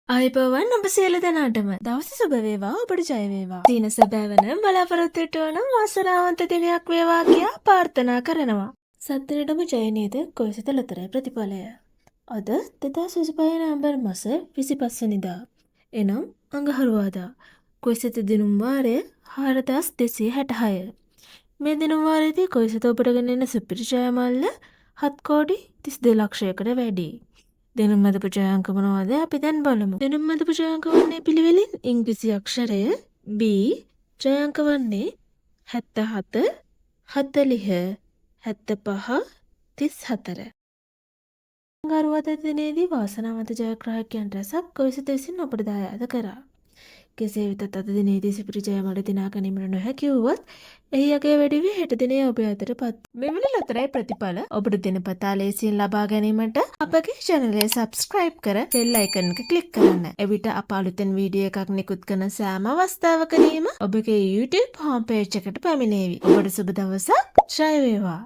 ආයිබෝවන් ඔබ සියලු දෙනාටම දවස සුබ වේවා ඔබට ජය වේවා. දින සැබෑවන බලාපොරොත්තු වන වාසනාවන්ත දිනයක් වේවා කියා ප්‍රාර්ථනා කරනවා. සත්‍යයටම ජය නේද කොයිසත ලතරේ ප්‍රතිඵලය. අද 2025 නවැම්බර් මාස 25 වෙනිදා. එනම් අඟහරුවාදා. කොයිසත දිනුම් වාරය 4266. මේ දිනුම් වාරයේදී කොයිසත ඔබට ගෙනෙන සුපිරි ජය මල්ල 7,32 ලක්ෂයකට වැඩි. දෙනුම් මදපු ජයාංක මොනවද අපි දැන් බලමු. දෙනුම් මදපු ජයාංක වන්නේ පිළිවෙලින් ඉංග්‍රීසි අක්ෂරය B, ජයාංක වන්නේ 77, 40, 75, 34. අඟහරුවාදා දිනේදී වාසනාවන්ත ජයග්‍රාහකයන් රැසක් කොයිසත විසින් ඔබට දායාද කරා. කෙසේ වෙතත් අද දිනේදී සුපිරි ජය මඩ දිනා ගැනීමට නොහැකි වුවත් එහි අගය වැඩි වී හෙට දිනේ ඔබ අතරපත්. මෙවැනි ලතරයි ප්‍රතිඵල ඔබට දිනපතා ලේසියෙන් ලබා ගැනීමට අපගේ channel එක subscribe කර bell icon එක click කරන්න. එවිට අප අලුතෙන් වීඩියෝ එකක් නිකුත් කරන සෑම අවස්ථාවකදීම ඔබගේ YouTube home page එකට පැමිණේවි. ඔබට සුබ දවසක්. ජය වේවා.